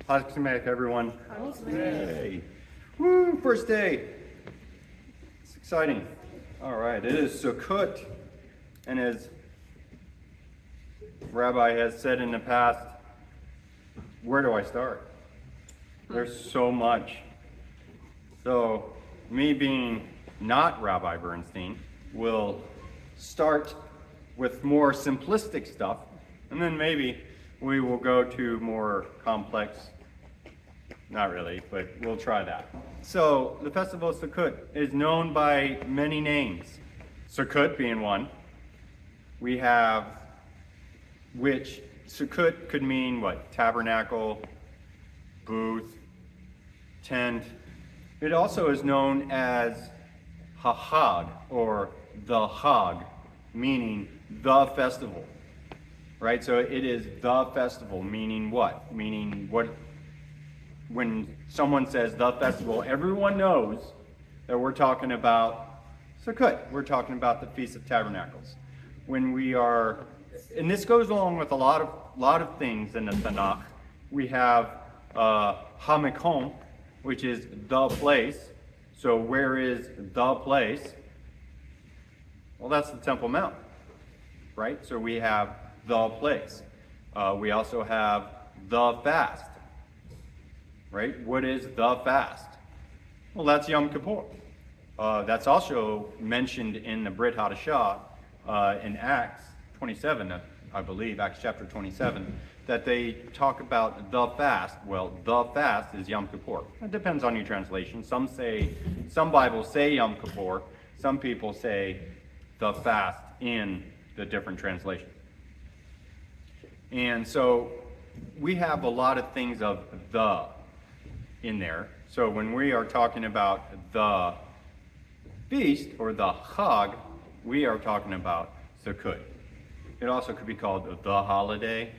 Assimilate, everyone. Hey. Woo, first day. It's exciting. All right, it is Sukkot. And as Rabbi has said in the past, where do I start? There's so much. So, me being not Rabbi Bernstein will start with more simplistic stuff, and then maybe we will go to more complex. Not really, but we'll try that. So, the festival of Sukkot is known by many names. Sukkot being one. We have, which Sukkot could mean what? Tabernacle, booth, tent. It also is known as HaChag, or the Chag, meaning the festival. Right? So it is the festival, meaning what? Meaning what? When someone says the festival, everyone knows that we're talking about Sukkot. We're talking about the Feast of Tabernacles. When we are, and this goes along with a lot of things in the Tanakh. We have HaMekom, which is the place. So where is the place? Well, that's the Temple Mount, right? So we have the place. We also have the fast, right? What is the fast? Well, that's Yom Kippur. That's also mentioned in the Brit Hadashah in Acts 27, I believe, Acts chapter 27, that they talk about the fast. Well, the fast is Yom Kippur. It depends on your translation. Some Bibles say Yom Kippur. Some people say the fast in the different translations. And so we have a lot of things of the in there. So when we are talking about the feast or the Chag, we are talking about Sukkot. It also could be called the holiday.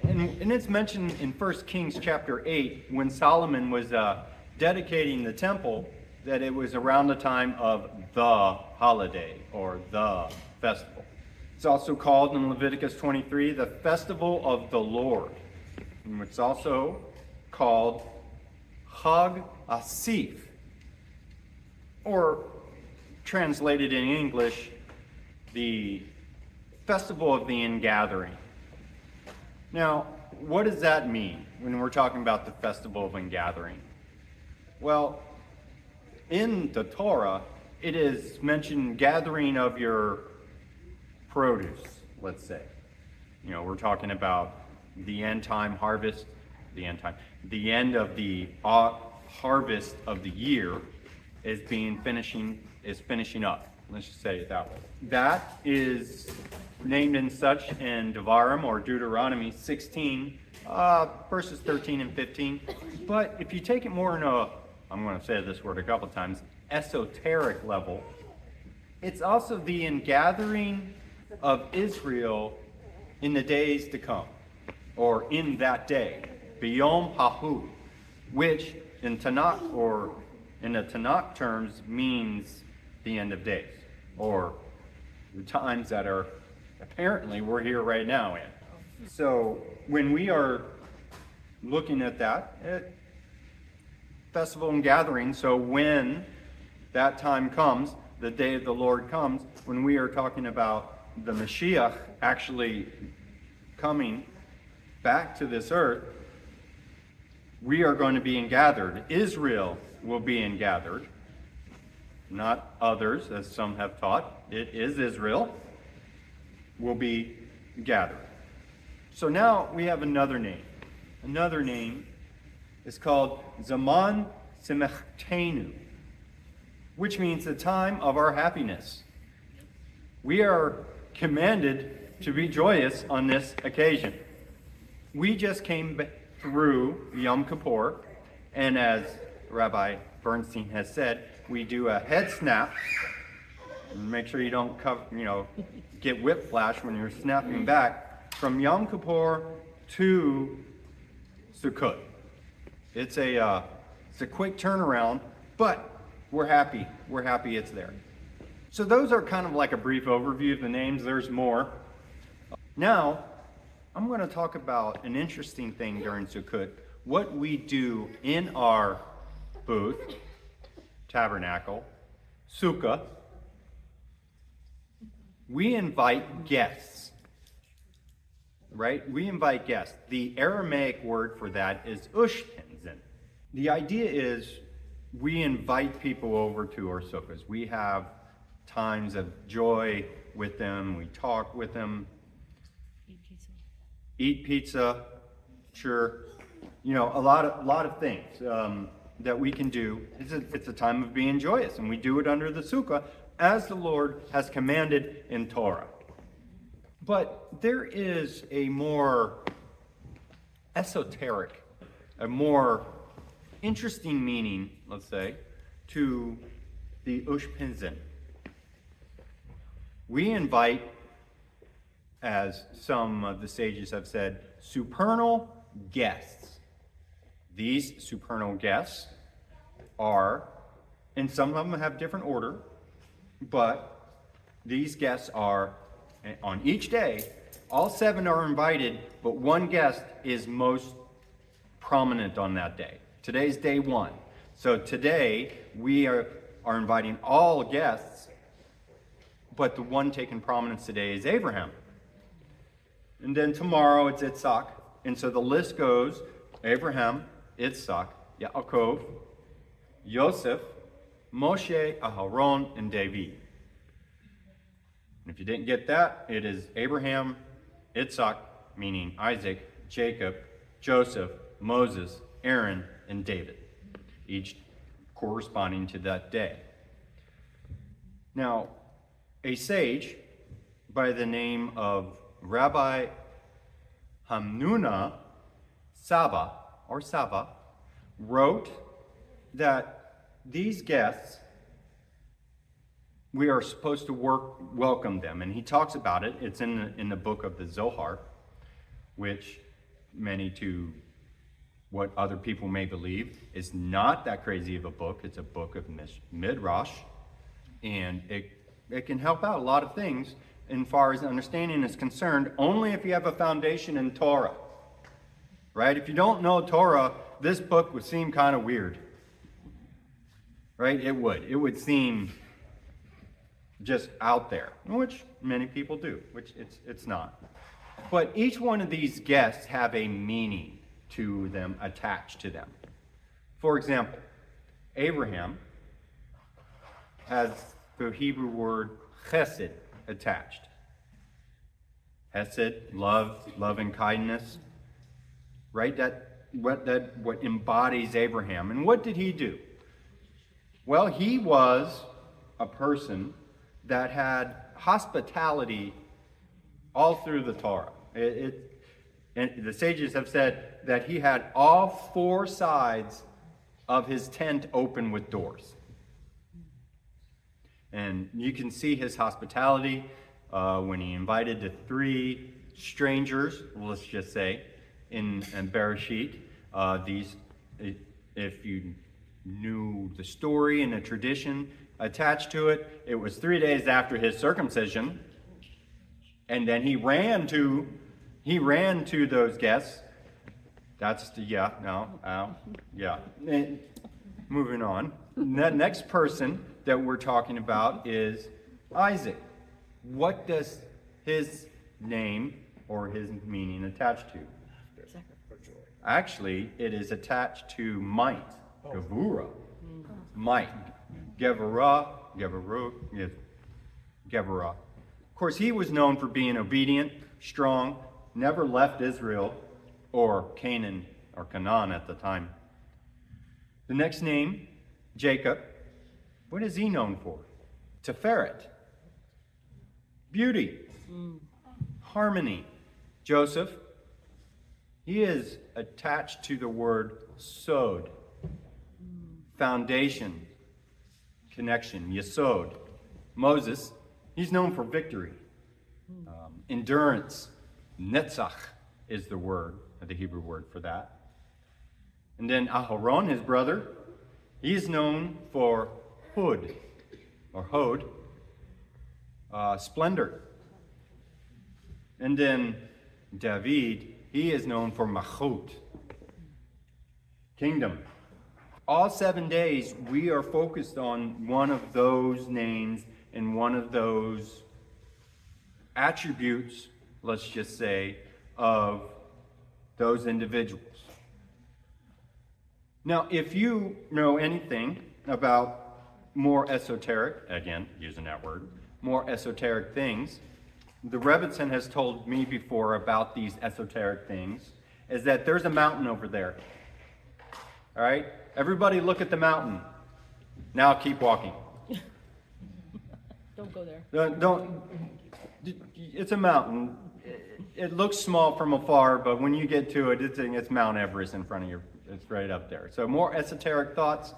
And it's mentioned in 1 Kings chapter 8 when Solomon was dedicating the temple, that it was around the time of the holiday or the festival. It's also called in Leviticus 23 the festival of the Lord. And it's also called Chag Asif, or translated in English, the festival of the ingathering. Now, what does that mean when we're talking about the festival of ingathering? Well, in the Torah, it is mentioned gathering of your produce, let's say. You know, we're talking about the end time harvest, the end of the harvest of the year is finishing up. Let's just say it that way. That is named in such in Devarim or Deuteronomy 16, verses 13 and 15. But if you take it more in a, I'm going to say this word a couple times, esoteric level, it's also the ingathering of Israel in the days to come, or in that day, B'yom Hahu, which in Tanakh, or in the Tanakh terms, means the end of days, or the times that are apparently we're here right now in. So when we are looking at that, festival and gathering, so when that time comes, the day of the Lord comes, when we are talking about the Mashiach actually coming back to this earth, we are going to be ingathered. Israel will be ingathered, not others, as some have taught. It is Israel will be gathered. So now we have another name. Another name is called Zaman Simechtenu, which means the time of our happiness. We are commanded to be joyous on this occasion. We just came through Yom Kippur, and as Rabbi Bernstein has said, we do a head snap. Make sure you don't get whiplash when you're snapping back from Yom Kippur to Sukkot. It's a quick turnaround, but we're happy. We're happy it's there. So those are kind of like a brief overview of the names. There's more. Now, I'm going to talk about an interesting thing during Sukkot, what we do in our booth, tabernacle, sukkah, we invite guests, right? We invite guests. The Aramaic word for that is Ushpinzin. The idea is we invite people over to our sukkahs. We have times of joy with them. We talk with them. Eat pizza, sure. You know, a lot of things that we can do. It's a time of being joyous, and we do it under the sukkah as the Lord has commanded in Torah. But there is a more esoteric, a more interesting meaning, let's say, to the Ushpinzin. We invite, as some of the sages have said, supernal guests. These supernal guests are, and some of them have different order, but these guests are, on each day, all 7 are invited, but one guest is most prominent on that day. Today's day 1. So today, we are inviting all guests, but the one taking prominence today is Abraham. And then tomorrow it's Yitzhak. And so the list goes, Abraham, Yitzhak, Yaakov, Yosef, Moshe, Aharon, and David. And if you didn't get that, it is Abraham, Yitzhak, meaning Isaac, Jacob, Joseph, Moses, Aaron, and David, each corresponding to that day. Now, a sage by the name of Rabbi Hamnuna Saba wrote that these guests, we are supposed to welcome them, and he talks about it. It's in the book of the Zohar, which many to what other people may believe is not that crazy of a book. It's a book of Midrash, and it can help out a lot of things as far as understanding is concerned, only if you have a foundation in Torah, right? If you don't know Torah, this book would seem kind of weird, right? It would seem just out there, which many people do, which it's not. But each one of these guests have a meaning to them, attached to them. For example, Abraham has the Hebrew word chesed attached. Hesed, love and kindness, right? What embodies Abraham. And what did he do? Well, he was a person that had hospitality all through the Torah. And the sages have said that he had all 4 sides of his tent open with doors. And you can see his hospitality when he invited the 3 strangers, let's just say, in Bereshit. If you knew the story and the tradition attached to it, it was 3 days after his circumcision, and then he ran to those guests. Moving on. The next person that we're talking about is Isaac. What does his name or his meaning attach to? Actually, it is attached to might, Gevurah. Might. Gevurah. Of course, he was known for being obedient, strong, never left Israel or Canaan at the time. The next name, Jacob. What is he known for? Tiferet. Beauty. Harmony. Joseph. He is attached to the word sod. Foundation. Connection. Yesod. Moses. He's known for victory. Endurance. Netzach is the word, the Hebrew word for that. And then Aharon, his brother, he's known for hod, splendor. And then David, he is known for machut, Kingdom. All 7 days, we are focused on one of those names and one of those attributes, let's just say, of those individuals. Now, if you know anything about more esoteric, again, using that word, more esoteric things, the Rebbitzin has told me before about these esoteric things, is that there's a mountain over there. All right? Everybody look at the mountain. Now keep walking. Don't go there. Don't. It's a mountain. It looks small from afar, but when you get to it, it's Mount Everest in front of you. It's right up there. So more esoteric thoughts,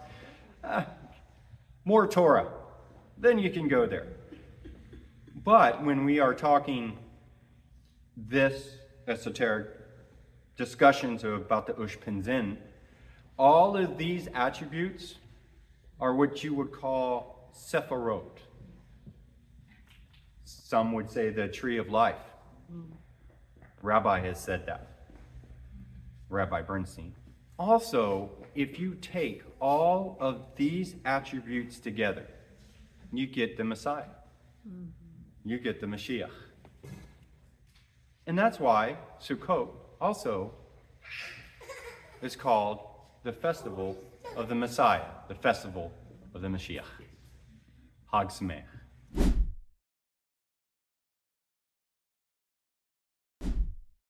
more Torah. Then you can go there. But when we are talking this esoteric discussions about the Ushpinzin, all of these attributes are what you would call sephirot. Some would say the tree of life. Rabbi has said that. Rabbi Bernstein. Also, if you take all of these attributes together, you get the Messiah. You get the Mashiach. And that's why Sukkot also is called the festival of the Messiah, the festival of the Mashiach. Hag Sameach.